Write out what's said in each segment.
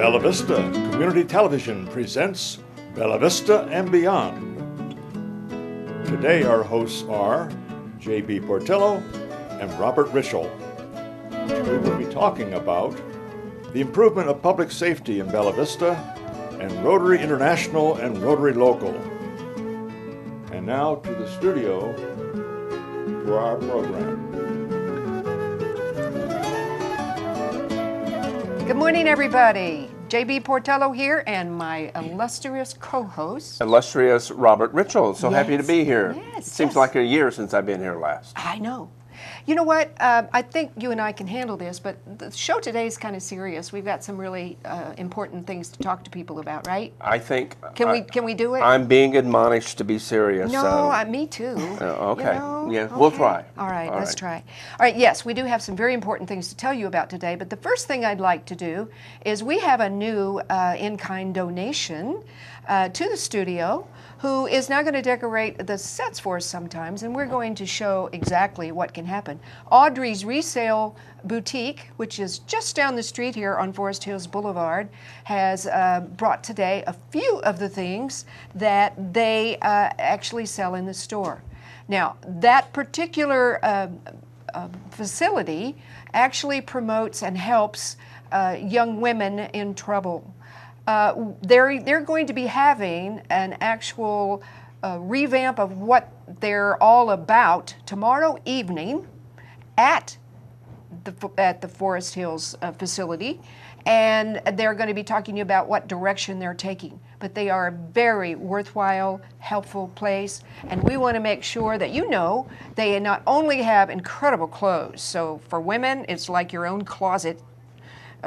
Bella Vista Community Television presents Bella Vista and Beyond. Today our hosts are J.B. Portillo and Robert Ritschel. We will be talking about the improvement of public safety in Bella Vista and Rotary International and Rotary Local. And now to the studio for our program. Good morning, everybody. J.B. Portillo here and my illustrious co-host. Illustrious Robert Ritschel. So happy to be here. Yes, Seems like a year since I've been here last. I know. You know what? I think you and I can handle this, but the show today is kind of serious. We've got some really important things to talk to people about, right? I think. Can we do it? I'm being admonished to be serious. No, me too. Okay. You know? Yeah, okay. we'll try. All right, let's try. All right, yes, we do have some very important things to tell you about today, but the first thing I'd like to do is we have a new in-kind donation to the studio who is now going to decorate the sets for us sometimes, and we're going to show exactly what can happen. Aubrey's Resale Boutique, which is just down the street here on Forest Hills Boulevard, has brought today a few of the things that they actually sell in the store. Now, that particular facility actually promotes and helps young women in trouble. They're going to be having an actual revamp of what they're all about tomorrow evening at the Forest Hills facility, and they're going to be talking to you about what direction they're taking. But they are a very worthwhile, helpful place, and we want to make sure that you know they not only have incredible clothes, so for women it's like your own closet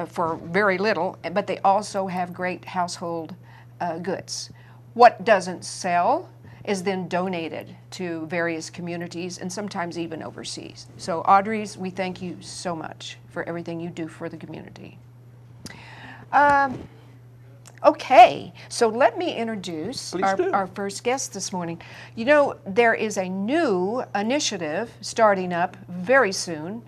for very little, but they also have great household goods. What doesn't sell is then donated to various communities and sometimes even overseas. So Aubrey's, we thank you so much for everything you do for the community. Okay, so let me introduce our first guest this morning. You know, there is a new initiative starting up very soon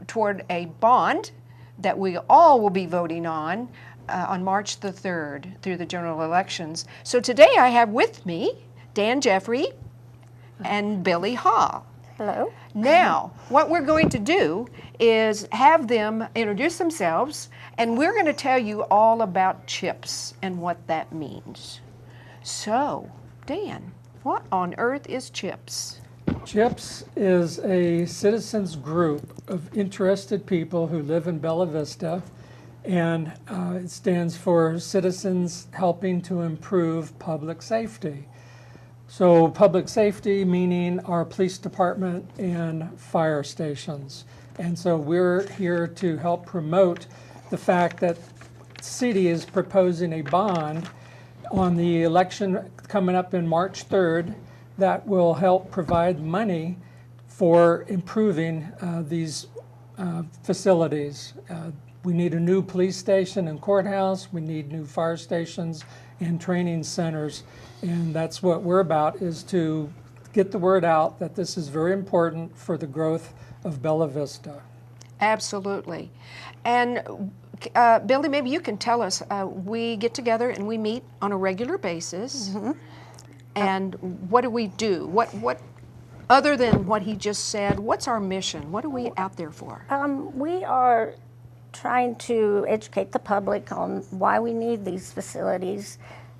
toward a bond that we all will be voting on March the 3rd through the general elections. So today I have with me Dan Jeffery and Billie Hall. Hello. Now, what we're going to do is have them introduce themselves, and we're going to tell you all about CHIPS and what that means. So, Dan, what on earth is CHIPS? CHIPS is a citizens group of interested people who live in Bella Vista, and it stands for Citizens Helping to Improve Public Safety. So public safety meaning our police department and fire stations. And so we're here to help promote the fact that the city is proposing a bond on the election coming up in March 3rd that will help provide money for improving these facilities. We need a new police station and courthouse. We need new fire stations and training centers. And that's what we're about, is to get the word out that this is very important for the growth of Bella Vista. Absolutely. And Billie, maybe you can tell us, we get together and we meet on a regular basis. Mm-hmm. And what do we do? What other than what he just said, what's our mission? What are we out there for? We are trying to educate the public on why we need these facilities.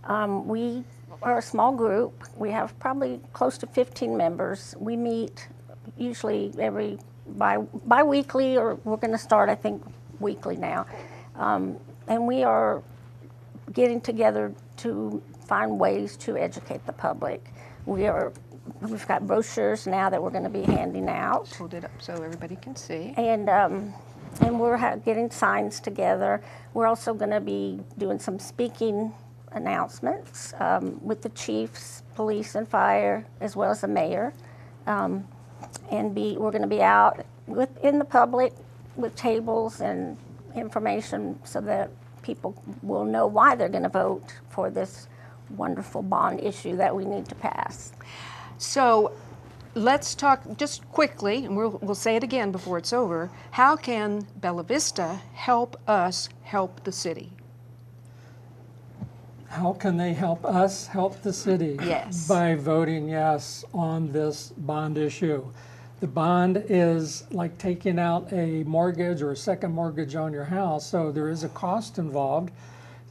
We are a small group. We have probably close to 15 members. We meet usually bi-weekly, or we're going to start, I think, weekly now. And we are getting together to find ways to educate the public. We've got brochures now that we're going to be handing out. Hold it up so everybody can see. And we're getting signs together. We're also going to be doing some speaking announcements with the chiefs, police and fire, as well as the mayor. And we're going to be out in the public with tables and information so that people will know why they're going to vote for this wonderful bond issue that we need to pass. So let's talk just quickly, and we'll say it again before it's over. How can Bella Vista help us help the city? how can they help us help the city? Yes. By voting yes on this bond issue. The bond is like taking out a mortgage or a second mortgage on your house, so there is a cost involved.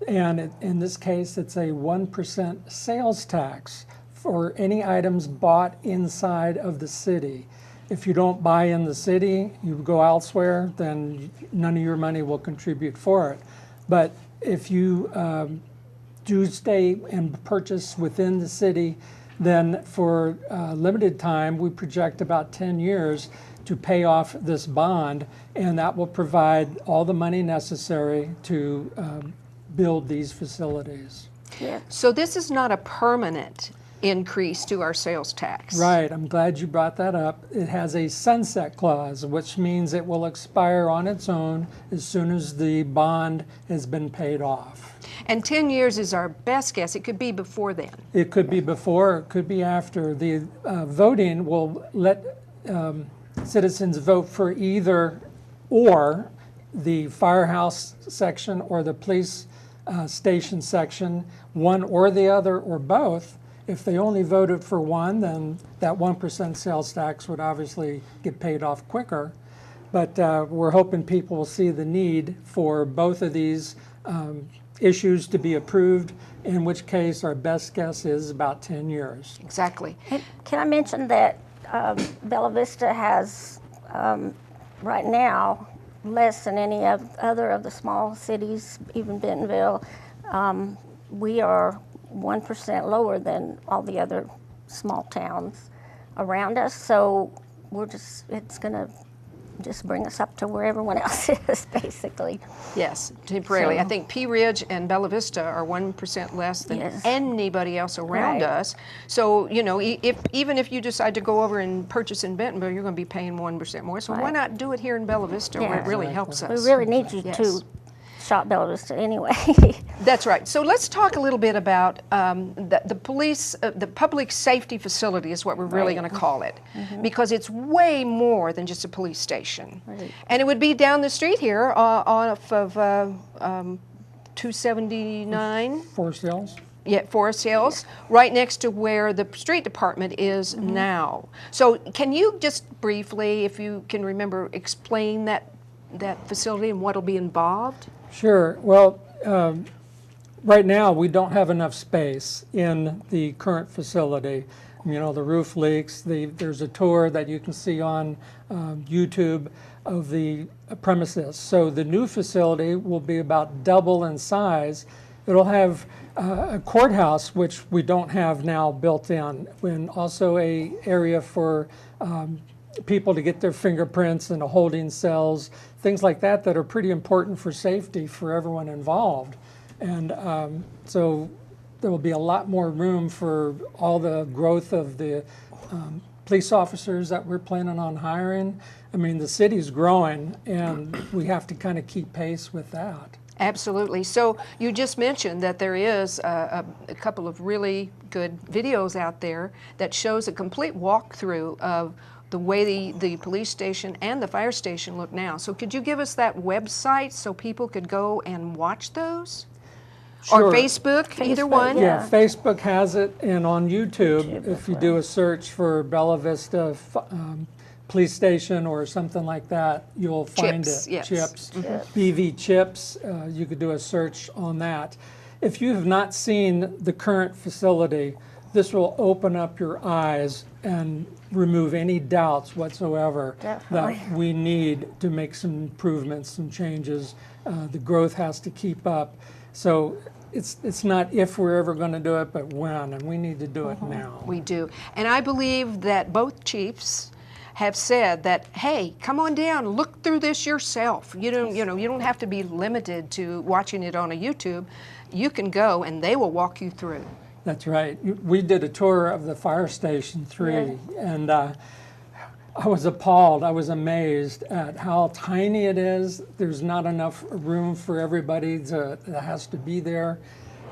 And in this case, it's a 1% sales tax for any items bought inside of the city. If you don't buy in the city, you go elsewhere, then none of your money will contribute for it. But if you do stay and purchase within the city, then for limited time, we project about 10 years to pay off this bond, and that will provide all the money necessary to build these facilities. Yeah. So this is not a permanent increase to our sales tax. Right, I'm glad you brought that up. It has a sunset clause, which means it will expire on its own as soon as the bond has been paid off. And 10 years is our best guess. It could be before then. It could be before, it could be after. The voting will let citizens vote for either or the firehouse section or the police station section, one or the other or both. If they only voted for one, then that 1% sales tax would obviously get paid off quicker. But we're hoping people will see the need for both of these issues to be approved, in which case our best guess is about 10 years. Exactly. Can I mention that Bella Vista has, right now, less than any other of the small cities, even Bentonville. We are 1% lower than all the other small towns around us. So it's going to just bring us up to where everyone else is, basically. Yes, temporarily. So- I think Pea Ridge and Bella Vista are 1% less than Yes. anybody else around Right. us. So, you know, even if you decide to go over and purchase in Bentonville, you're going to be paying 1% more. So why Right. not do it here in Bella Vista where Yeah. it really Exactly. helps We us? really need you Yes. to shop Bella Vista anyway. That's right. So let's talk a little bit about the police, the public safety facility is what we're really Right. going to call it, because it's way more than just a police station. Right. And it would be down the street here off of 279. Forest Hills? Yeah, Forest Hills, right next to where the street department is now. So can you just briefly, if you can remember, explain that facility and what'll be involved? Sure. Well, right now we don't have enough space in the current facility. You know, the roof leaks. There's a tour that you can see on YouTube of the premises. So the new facility will be about double in size. It'll have a courthouse, which we don't have now built in, and also a area for people to get their fingerprints and holding cells, things like that that are pretty important for safety for everyone involved. And so there will be a lot more room for all the growth of the police officers that we're planning on hiring. I mean, the city's growing, and we have to kind of keep pace with that. Absolutely. So you just mentioned that there is a couple of really good videos out there that shows a complete walkthrough of the way the police station and the fire station look now. So could you give us that website so people could go and watch those? Sure. Or Facebook, either Facebook, one? Yeah, Yeah. Facebook has it, and on YouTube, YouTube if as you do a search for Bella Vista Police Station or something like that, you'll find Chips, it. yes. Chips, BV Chips, you could do a search on that. If you have not seen the current facility, this will open up your eyes and remove any doubts whatsoever Definitely. that we need to make some improvements, some changes. The growth has to keep up. So it's not if we're ever going to do it, but when, and we need to do it now. We do. And I believe that both chiefs have said that, hey, come on down, look through this yourself. You don't have to be limited to watching it on a YouTube. You can go and they will walk you through. That's right. We did a tour of the fire station 3, and I was appalled. I was amazed at how tiny it is. There's not enough room for everybody that has to be there.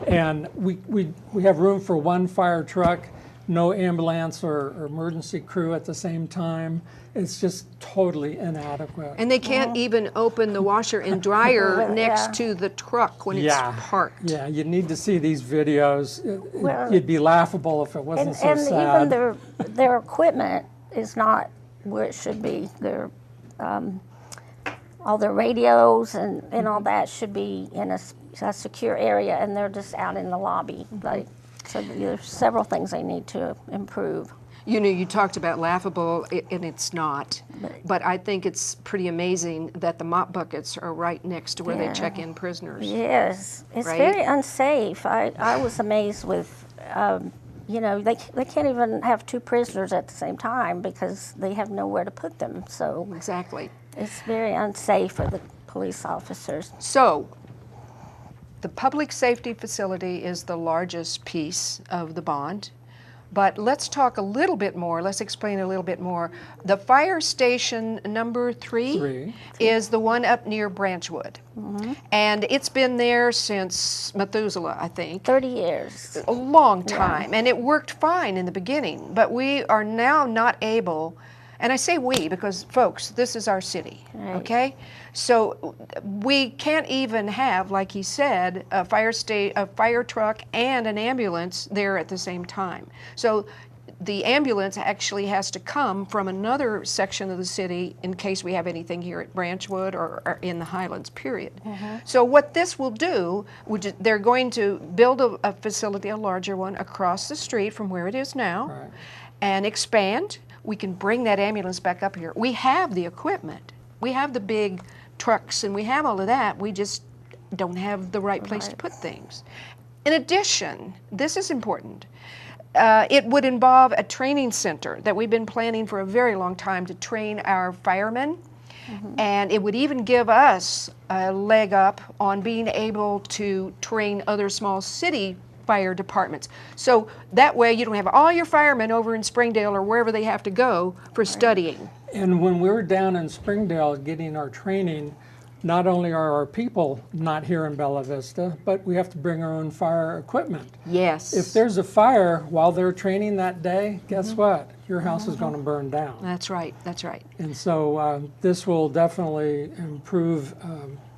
And we have room for one fire truck, no ambulance or emergency crew at the same time. It's just totally inadequate. And they can't even open the washer and dryer next to the truck when it's parked. Yeah, you need to see these videos. Well, It'd be laughable if it wasn't so sad. Even their equipment is not where it should be. All their radios and all that should be in a secure area, and they're just out in the lobby. So there's several things they need to improve. You know, you talked about laughable, and it's not. But I think it's pretty amazing that the mop buckets are right next to where they check in prisoners. Yes, it's right? very unsafe. I was amazed with, you know, they can't even have two prisoners at the same time because they have nowhere to put them. So Exactly. it's very unsafe for the police officers. So, the public safety facility is the largest piece of the bond. But let's talk a little bit more, let's explain a little bit more. The fire station number 3 is the one up near Branchwood. And it's been there since Methuselah, I think. 30 years. A long time. And it worked fine in the beginning. But we are now not able, and I say we because, folks, this is our city, okay? So we can't even have, like he said, a fire truck and an ambulance there at the same time. So the ambulance actually has to come from another section of the city in case we have anything here at Branchwood or in the Highlands, period. So what this will do, they're going to build a facility, a larger one, across the street from where it is now, and expand. We can bring that ambulance back up here. We have the equipment. We have the big trucks and we have all of that. We just don't have the right place to put things. In addition, this is important. It would involve a training center that we've been planning for a very long time to train our firemen. And it would even give us a leg up on being able to train other small city fire departments. So that way you don't have all your firemen over in Springdale or wherever they have to go for studying. And when we were down in Springdale getting our training, not only are our people not here in Bella Vista, but we have to bring our own fire equipment. Yes. If there's a fire while they're training that day, guess what? Your house is going to burn down. That's right, that's right. And so this will definitely improve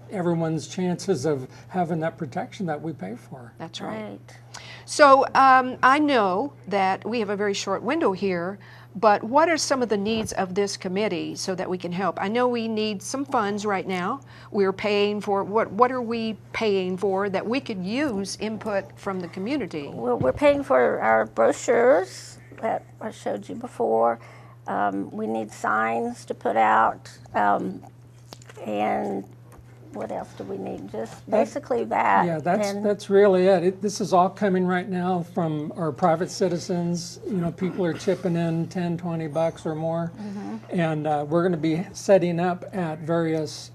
everyone's chances of having that protection that we pay for. That's right. So I know that we have a very short window here, but what are some of the needs of this committee so that we can help? I know we need some funds right now. We're paying for, what are we paying for that we could use input from the community? Well, we're paying for our brochures that I showed you before. We need signs to put out, and what else do we need? Just basically that. Yeah, that's really it. This is all coming right now from our private citizens. You know, people are chipping in 10, 20 bucks or more. And we're going to be setting up at various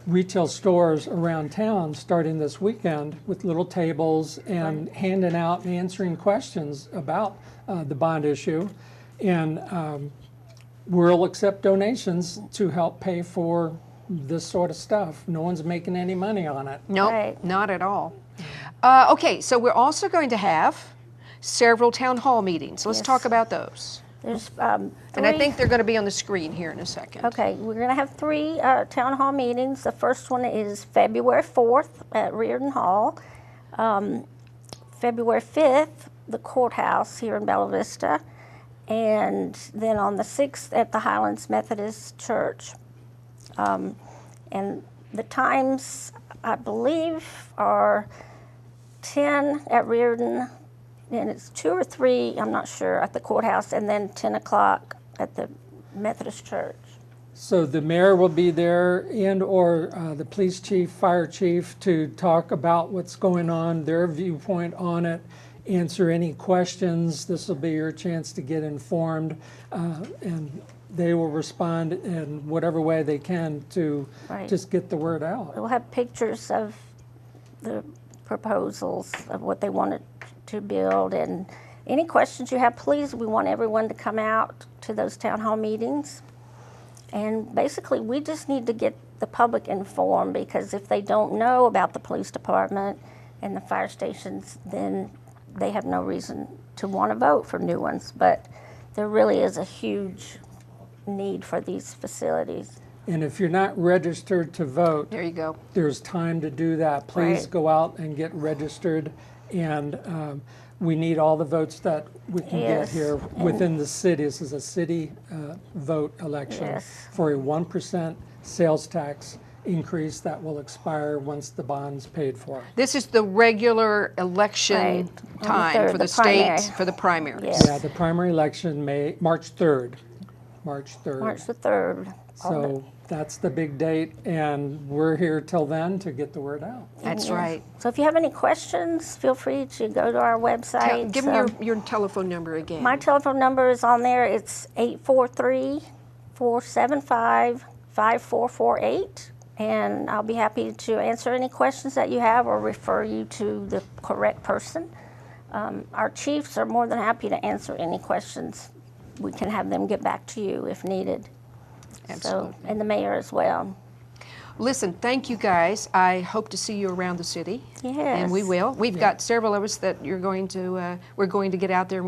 retail stores around town starting this weekend with little tables and handing out and answering questions about the bond issue. And we'll accept donations to help pay for this sort of stuff. No one's making any money on it. Nope, not at all. Okay, so we're also going to have several town hall meetings. Let's talk about those. There's And I think they're going to be on the screen here in a second. Okay, we're going to have 3 town hall meetings. The first one is February 4th at Reardon Hall. February 5th, the courthouse here in Bella Vista. And then on the 6th at the Highlands Methodist Church. And the times, I believe, are 10 at Reardon, and it's 2 or 3, I'm not sure, at the courthouse, and then 10 o'clock at the Methodist Church. So the mayor will be there and or the police chief, fire chief to talk about what's going on, their viewpoint on it, answer any questions. This will be your chance to get informed, and they will respond in whatever way they can to just get the word out. We'll have pictures of the proposals of what they wanted to build, and any questions you have, please, we want everyone to come out to those town hall meetings. And basically, we just need to get the public informed, because if they don't know about the police department and the fire stations, then they have no reason to want to vote for new ones, but there really is a huge need for these facilities. And if you're not registered to vote, There you go. there's time to do that. Please Right. go out and get registered, and we need all the votes that we can get Yes, here within the city. This is a city vote election Yes. for a 1% sales tax increase that will expire once the bond's paid for. This is the regular election Right. On the time third, for the the states, primary. for the primaries. Yes. Yeah, the primary election March 3rd. March 3rd. March the 3rd. So that's the big date, and we're here till then to get the word out. That's Yes. right. So if you have any questions, feel free to go to our website. Give them your telephone number again. My telephone number is on there. It's 843-475-5448. And I'll be happy to answer any questions that you have or refer you to the correct person. Our chiefs are more than happy to answer any questions. We can have them get back to you if needed. Absolutely. So, and the mayor as well. Listen, thank you guys. I hope to see you around the city. Yes. And we will. We've got several of us that we're going to get out there.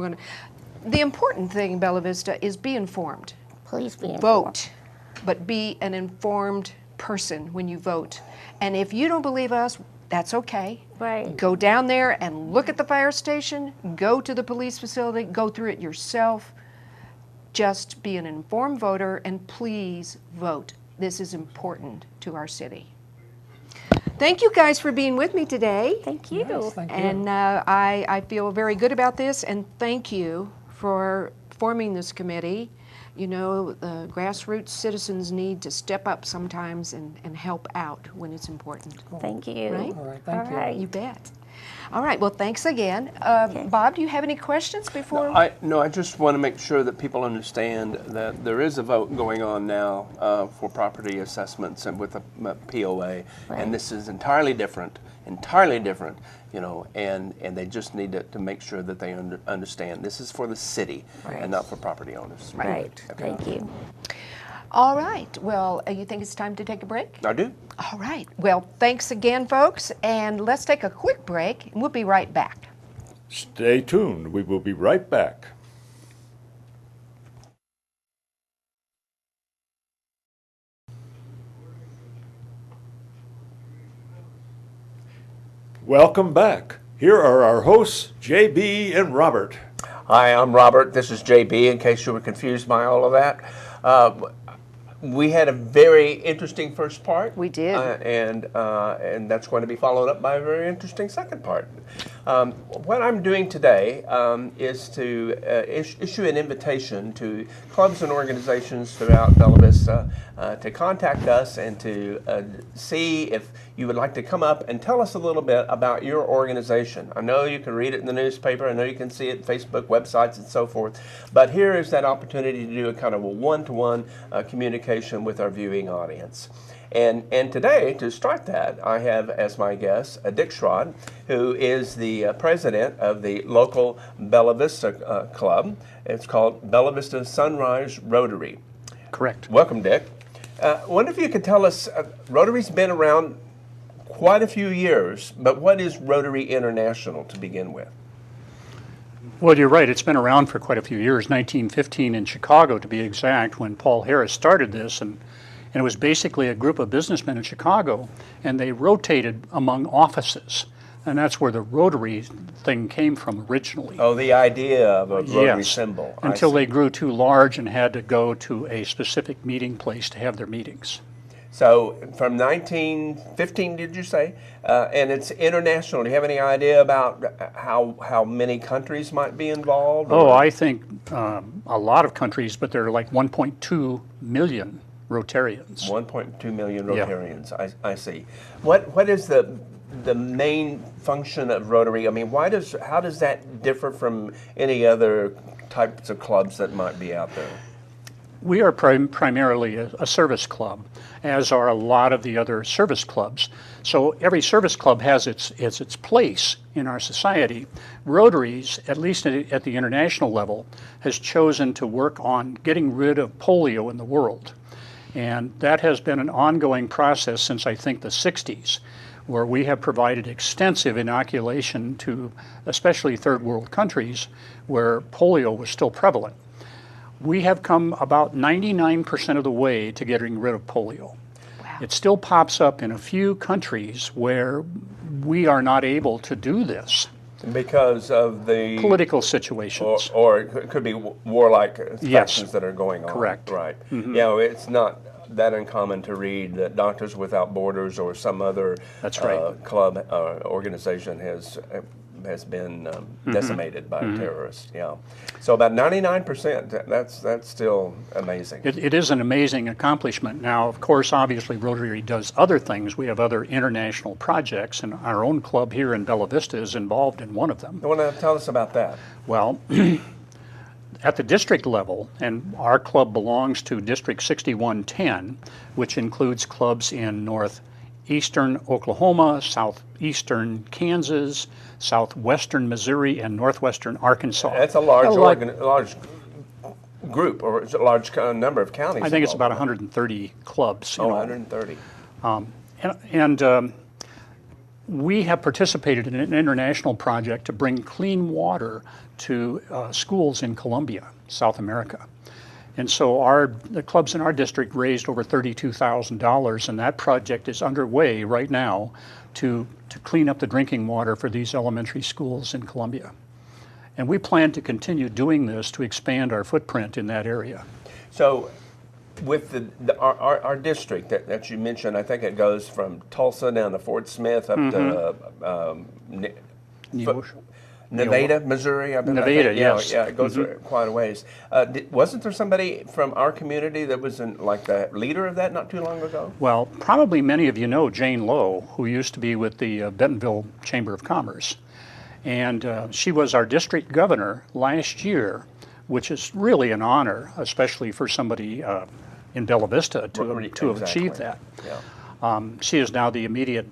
The important thing, Bella Vista, is be informed. Please be informed. Vote, but be an informed person when you vote. And if you don't believe us, that's okay. Right. Go down there and look at the fire station, go to the police facility, go through it yourself. Just be an informed voter and please vote. This is important to our city. Thank you guys for being with me today. Thank you. Yes, thank you. And I feel very good about this, and thank you for forming this committee. You know, the grassroots citizens need to step up sometimes and help out when it's important. Thank you. Right? All right, thank you. right. You bet. All right, well, thanks again. Bob, do you have any questions before? I just want to make sure that people understand that there is a vote going on now for property assessments and with a POA, and this is entirely different, you know, and they just need to make sure that they understand this is for the city and not for property owners. Right. Thank you. All right, well, you think it's time to take a break? I do. All right, well, thanks again, folks, and let's take a quick break, and we'll be right back. Stay tuned. We will be right back. Welcome back. Here are our hosts, JB and Robert. Hi, I'm Robert. This is JB, in case you were confused by all of that. We had a very interesting first part. We did. And that's going to be followed up by a very interesting second part. What I'm doing today is to issue an invitation to clubs and organizations throughout Bella Vista to contact us and to see if you would like to come up and tell us a little bit about your organization. I know you can read it in the newspaper, I know you can see it on Facebook, websites, and so forth, but here is that opportunity to do a kind of a one-to-one communication with our viewing audience. And today, to start that, I have as my guest Dick Schrad, who is the president of the local Bella Vista Club. It's called Bella Vista Sunrise Rotary. Correct. Welcome, Dick. Wonder if you could tell us, Rotary's been around quite a few years, but what is Rotary International to begin with? Well, you're right. It's been around for quite a few years, 1915 in Chicago to be exact, when Paul Harris started this. And it was basically a group of businessmen in Chicago, and they rotated among offices. And that's where the Rotary thing came from originally. Oh, the idea of a Rotary Yes, symbol. I until see. they grew too large and had to go to a specific meeting place to have their meetings. So from 1915, did you say? And it's international. Do you have any idea about how many countries might be involved? Oh, or- I think a lot of countries, but there are like 1.2 million Rotarians. 1.2 million Yeah. Rotarians. I see. What is the main function of Rotary? I mean, how does that differ from any other types of clubs that might be out there? We are primarily a service club, as are a lot of the other service clubs. So every service club has its place in our society. Rotaries, at least at the international level, has chosen to work on getting rid of polio in the world. And that has been an ongoing process since, I think, the 60s, where we have provided extensive inoculation to especially third world countries where polio was still prevalent. We have come about 99% of the way to getting rid of polio. Wow. It still pops up in a few countries where we are not able to do this. Because of the Political situations. or it could be warlike Yes. factions that are going on. Correct. Right. Yeah, it's not that uncommon to read that Doctors Without Borders or some other That's right. club organization has been decimated by terrorists. Yeah. So about 99%. That's still amazing. It is an amazing accomplishment. Now, of course, obviously Rotary does other things. We have other international projects, and our own club here in Bella Vista is involved in one of them. You want to tell us about that? Well, at the district level, and our club belongs to District 6110, which includes clubs in northeastern Oklahoma, southeastern Kansas, southwestern Missouri, and northwestern Arkansas. That's a large group, or it's a large number of counties. I think it's about 130 clubs. Oh, 130. We have participated in an international project to bring clean water to schools in Colombia, South America. And so the clubs in our district raised over $32,000, and that project is underway right now to clean up the drinking water for these elementary schools in Colombia. And we plan to continue doing this to expand our footprint in that area. So with our district that you mentioned, I think it goes from Tulsa down to Fort Smith up to Nevada, Missouri. Nevada, yes. Yeah, it goes quite a ways. Wasn't there somebody from our community that was like the leader of that not too long ago? Well, probably many of you know Jane Lowe, who used to be with the Bentonville Chamber of Commerce. And she was our district governor last year, which is really an honor, especially for somebody in Bella Vista to have achieved that. Yeah. She is now the immediate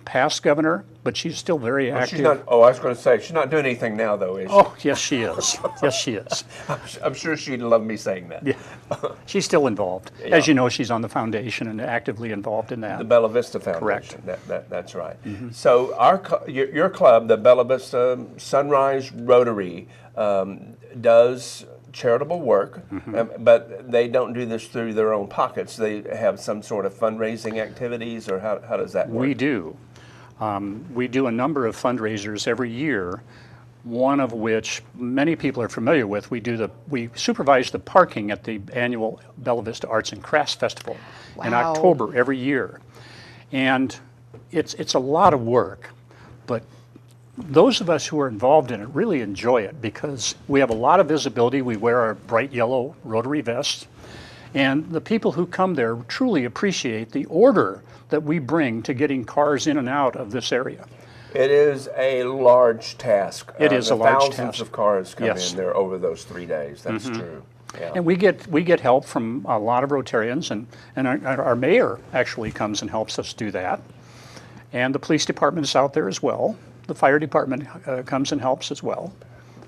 past governor, but she's still very active. She's not, I was going to say, she's not doing anything now, though, is she? Oh, yes, she is. Yes, she is. I'm sure she'd love me saying that. Yeah. She's still involved. Yeah. As you know, she's on the foundation and actively involved in that. The Bella Vista Foundation. Correct. That's right. So your club, the Bella Vista Sunrise Rotary, does charitable work, but they don't do this through their own pockets. They have some sort of fundraising activities, or how does that work? We do. We do a number of fundraisers every year, one of which many people are familiar with. We supervise the parking at the annual Bella Vista Arts and Crafts Festival in October every year. And it's a lot of work, but those of us who are involved in it really enjoy it because we have a lot of visibility. We wear our bright yellow Rotary vests, and the people who come there truly appreciate the order that we bring to getting cars in and out of this area. It is a large task. It is a large task. Thousands of cars come Yes. in there over those 3 days. That's true. Yeah. And we get help from a lot of Rotarians, and our mayor actually comes and helps us do that. And the police department is out there as well. The fire department comes and helps as well.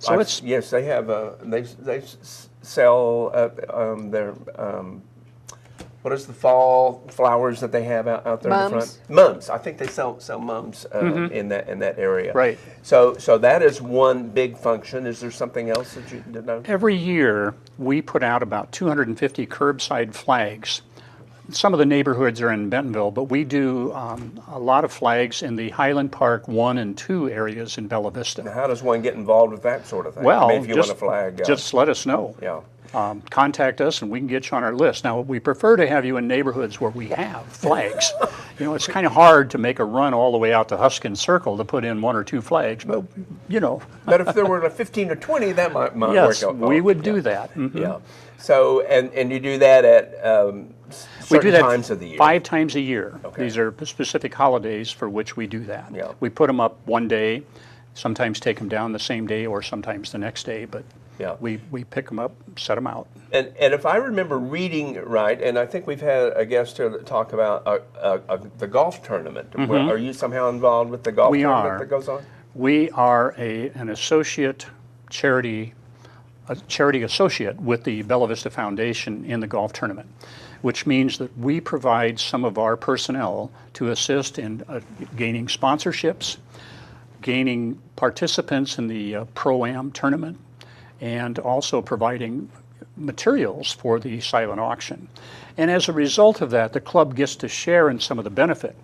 So yes, they have. They sell their what is the fall flowers that they have out there in the front? Mums. I think they sell mums in that area. Right. So that is one big function. Is there something else that you know? Every year we put out about 250 curbside flags. Some of the neighborhoods are in Bentonville, but we do a lot of flags in the Highland Park 1 and 2 areas in Bella Vista. Now, how does one get involved with that sort of thing? Well, I mean, if you want a flag, just let us know. Yeah. Contact us and we can get you on our list. Now, we prefer to have you in neighborhoods where we have flags. You know, it's kind of hard to make a run all the way out to Huskin Circle to put in 1 or 2 flags, but you know. But if there were 15 or 20, that might yes, work out. we would do that. Yeah. So, and you do that at we do that times of the year? 5 times a year. Okay. These are specific holidays for which we do that. Yeah. We put them up one day, sometimes take them down the same day or sometimes the next day, but yeah. we pick them up, set them out. And if I remember reading right, and I think we've had a guest here that talk about the golf tournament. Are you somehow involved with the golf tournament that goes on? We are an associate charity associate with the Bella Vista Foundation in the golf tournament. which means that we provide some of our personnel to assist in gaining sponsorships, gaining participants in the Pro-Am tournament, and also providing materials for the silent auction. And as a result of that, the club gets to share in some of the benefit.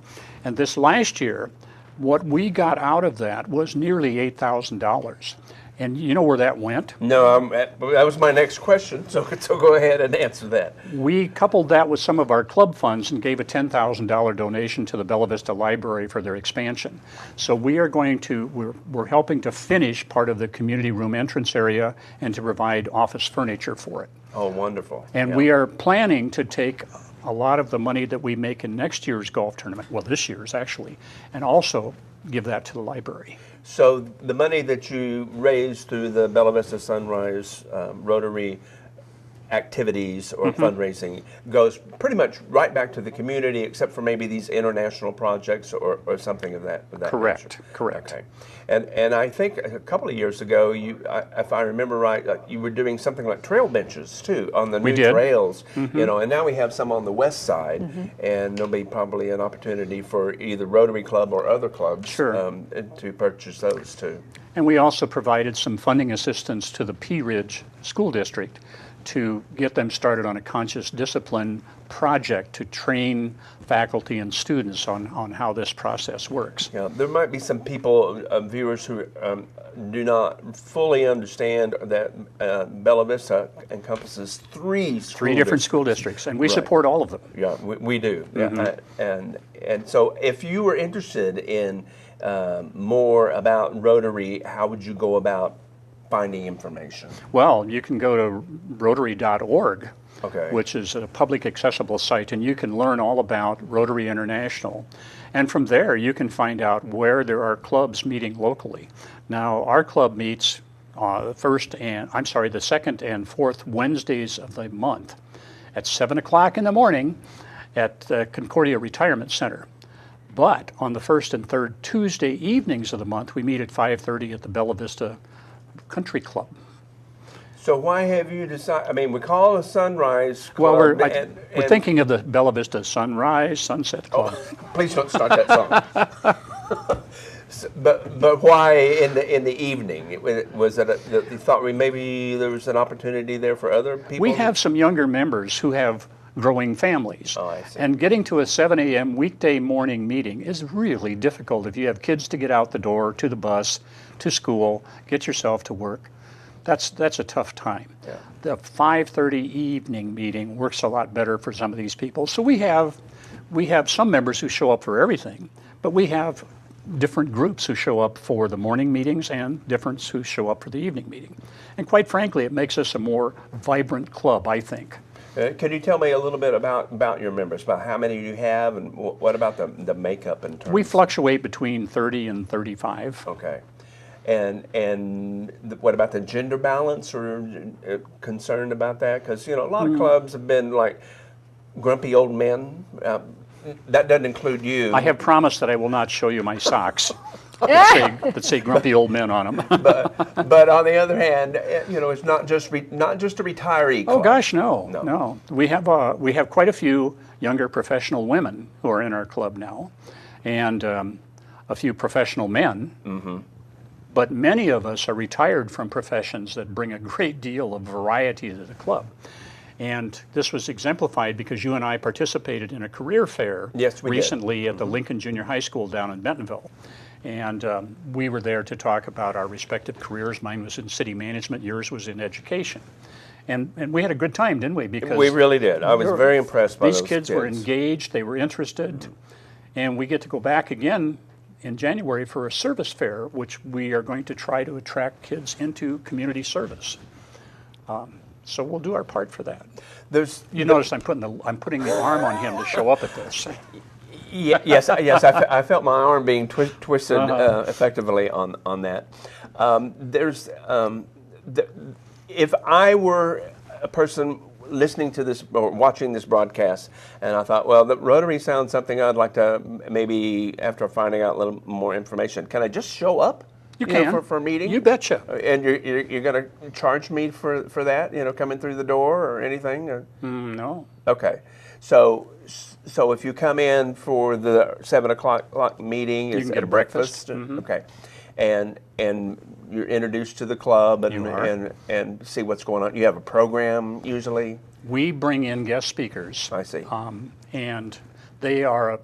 And this last year, what we got out of that was nearly $8,000. And you know where that went? No, that was my next question, so go ahead and answer that. We coupled that with some of our club funds and gave a $10,000 donation to the Bella Vista Library for their expansion. So we are we're helping to finish part of the community room entrance area and to provide office furniture for it. Oh, wonderful. And we are planning to take a lot of the money that we make in next year's golf tournament, well, this year's actually, and also give that to the library. So the money that you raise through the Bella Vista Sunrise Rotary activities or fundraising goes pretty much right back to the community, except for maybe these international projects or something of that Correct, nature. correct. Okay. And I think a couple of years ago, if I remember right, you were doing something like trail benches too on the new trails, you know, and now we have some on the west side, and there'll be probably an opportunity for either Rotary Club or other clubs to purchase those too. And we also provided some funding assistance to the Pea Ridge School District to get them started on a conscious discipline project to train faculty and students on how this process works. Yeah, there might be some people, viewers, who do not fully understand that Bella Vista encompasses three different school districts, and we support all of them. Yeah, we do. Yeah, and so if you were interested in more about Rotary, how would you go about finding information? Well, you can go to Rotary.org, okay, which is a public accessible site, and you can learn all about Rotary International. And from there, you can find out where there are clubs meeting locally. Now, our club meets the second and fourth Wednesdays of the month at 7 o'clock in the morning at the Concordia Retirement Center. But on the first and third Tuesday evenings of the month, we meet at 5:30 at the Bella Vista Country Club. So why have you decided? I mean, we call it a Sunrise Club. Well, we're thinking of the Bella Vista Sunrise Sunset Club. Oh, please don't start that song. But why in the evening? Was it you thought maybe there was an opportunity there for other people? We have some younger members who have growing families. Oh, I see. And getting to a 7 a.m. weekday morning meeting is really difficult if you have kids to get out the door, to the bus, to school, get yourself to work. That's a tough time. Yeah. The 5:30 evening meeting works a lot better for some of these people. So we have some members who show up for everything, but we have different groups who show up for the morning meetings and different who show up for the evening meeting. And quite frankly, it makes us a more vibrant club, I think. Can you tell me a little bit about your members, about how many you have, and what about the makeup in terms? We fluctuate between 30 and 35. Okay. And what about the gender balance, or concerned about that? Because, you know, a lot of clubs have been like grumpy old men. That doesn't include you. I have promised that I will not show you my socks that say grumpy old men on them. but on the other hand, you know, it's not just a retiree club. Oh gosh, no. We have quite a few younger professional women who are in our club now, and a few professional men. Mm-hmm. But many of us are retired from professions that bring a great deal of variety to the club. And this was exemplified because you and I participated in a career fair recently at the Lincoln Junior High School down in Bentonville. And we were there to talk about our respective careers. Mine was in city management, yours was in education. And we had a good time, didn't we? Because we really did. I was very impressed by these kids. Were engaged, they were interested, and we get to go back again in January for a service fair, which we are going to try to attract kids into community service. So we'll do our part for that. Notice I'm putting the arm on him to show up at this. Yes. I felt my arm being twisted effectively on that. If I were a person listening to this or watching this broadcast, and I thought, well, the Rotary sounds something I'd like to maybe, after finding out a little more information, can I just show up? You can. For meeting? You betcha. And you're going to charge me for that, coming through the door or anything? Or? No. Okay. So if you come in for the 7 o'clock meeting, You is can it get a a breakfast. Okay. And you're introduced to the club You are. and see what's going on. You have a program usually? We bring in guest speakers. I see. And they are a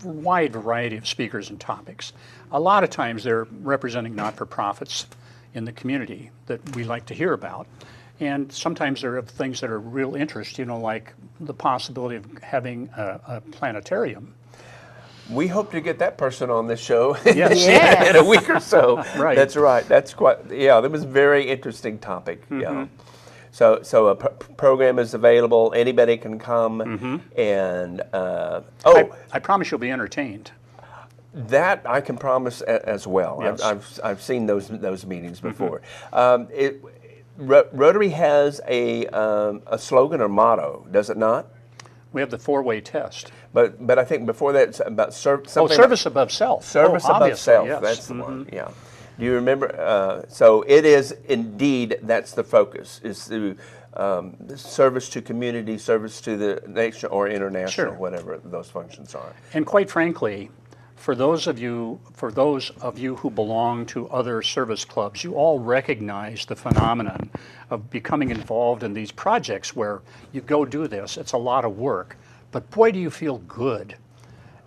wide variety of speakers and topics. A lot of times they're representing not-for-profits in the community that we like to hear about. And sometimes there are things that are real interest, like the possibility of having a planetarium. We hope to get that person on this show Yes. in a week or so. Right. That's right. That's quite, that was a very interesting topic. Yeah. So a program is available. Anybody can come, and I promise you'll be entertained. that I can promise as well. Yes. I've seen those meetings before. Rotary has a slogan or motto, does it not? We have the four-way test. But I think before that it's about something Service above self. Service above Obviously, self. yes. That's the one. Yeah. Do you remember? So it is indeed. That's the focus. Is the service to community, service to the nation or international, Sure. whatever those functions are. And quite frankly, for those of you who belong to other service clubs, you all recognize the phenomenon of becoming involved in these projects where you go do this. It's a lot of work, but boy, do you feel good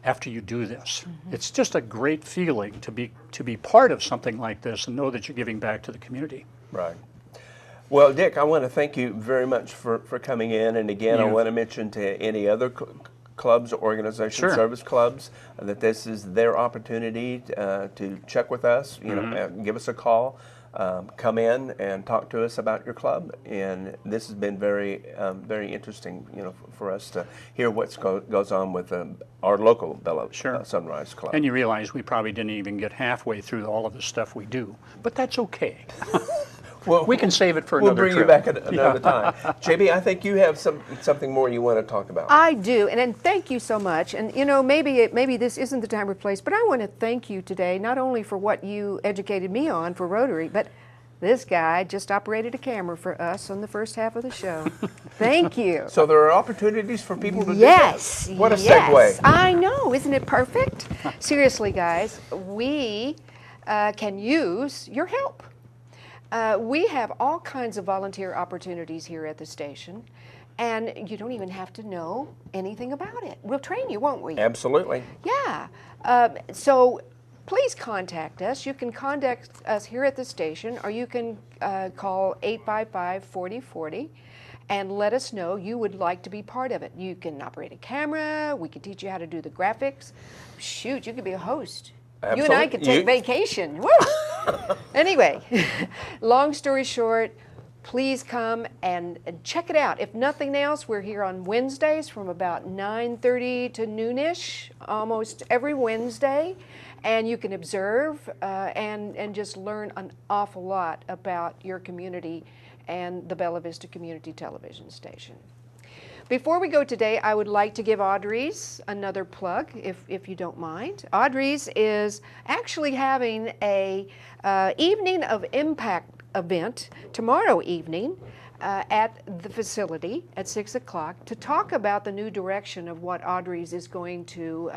after you do this. It's just a great feeling to be part of something like this and know that you're giving back to the community. Right. Well, Dick, I want to thank you very much for coming in. And again, I want to mention to any other clubs or organizations, Sure. service clubs, that this is their opportunity to check with us, give us a call, come in and talk to us about your club. And this has been very, very interesting, for us to hear what goes on with our local Bella Sure. Sunrise Club. And you realize we probably didn't even get halfway through all of the stuff we do, but that's okay. Well, We can save it for we'll another bring trip. you back another time. JB, I think you have something more you want to talk about. I do, and thank you so much. And maybe this isn't the time or place, but I want to thank you today, not only for what you educated me on for Rotary, but this guy just operated a camera for us on the first half of the show. Thank you. So there are opportunities for people to Yes. do that. What a yes. segue. I know, isn't it perfect? Seriously, guys, we can use your help. We have all kinds of volunteer opportunities here at the station, and you don't even have to know anything about it. We'll train you, won't we? Absolutely. Yeah. So please contact us. You can contact us here at the station, or you can call 855-4040 and let us know you would like to be part of it. You can operate a camera. We can teach you how to do the graphics. Shoot, you could be a host. You and I could take vacation. Woo! Anyway, long story short, please come and check it out. If nothing else, we're here on Wednesdays from about 9:30 to noonish, almost every Wednesday. And you can observe and just learn an awful lot about your community and the Bella Vista Community Television station. Before we go today, I would like to give Aubrey's another plug, if you don't mind. Aubrey's is actually having a Evening of Impact event tomorrow evening at the facility at 6 o'clock to talk about the new direction of what Aubrey's is going to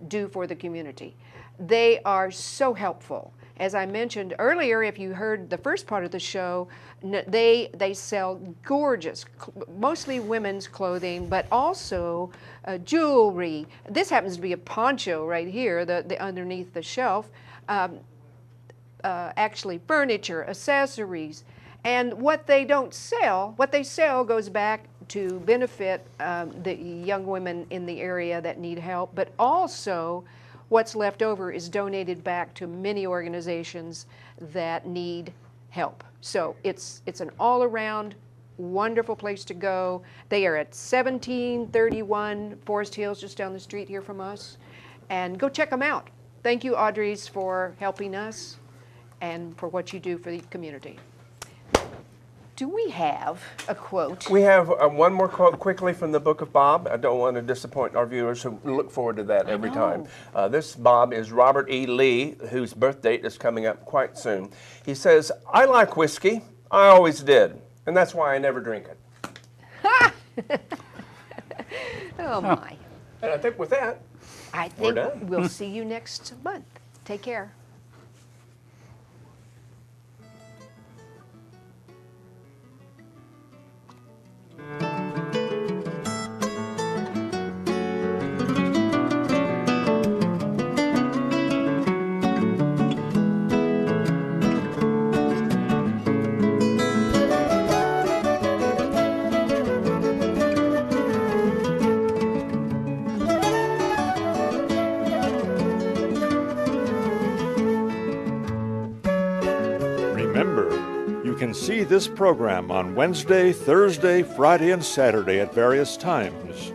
do for the community. They are so helpful. As I mentioned earlier, if you heard the first part of the show, they sell gorgeous, mostly women's clothing, but also jewelry. This happens to be a poncho right here, the underneath the shelf. Actually, furniture, accessories, and what they don't sell, what they sell goes back to benefit the young women in the area that need help, but also what's left over is donated back to many organizations that need help. So it's an all-around wonderful place to go. They are at 1731 Forest Hills, just down the street here from us. And go check them out. Thank you, Audrey's, for helping us and for what you do for the community. Do we have a quote? We have one more quote quickly from the Book of Bob. I don't want to disappoint our viewers who look forward to that every time. This Bob is Robert E. Lee, whose birth date is coming up quite soon. He says, "I like whiskey. I always did. And that's why I never drink it." Oh my. And I think with that, I we're think done. we'll see you next month. Take care. Remember, you can see this program on Wednesday, Thursday, Friday, and Saturday at various times.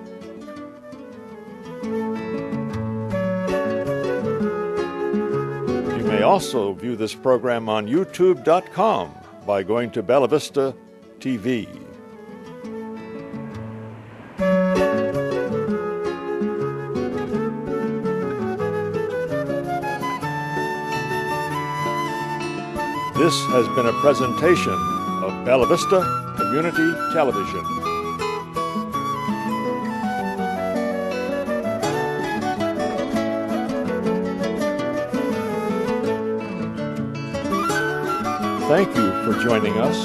You may also view this program on YouTube.com by going to Bella Vista TV. This has been a presentation of Bella Vista Community Television. Thank you for joining us.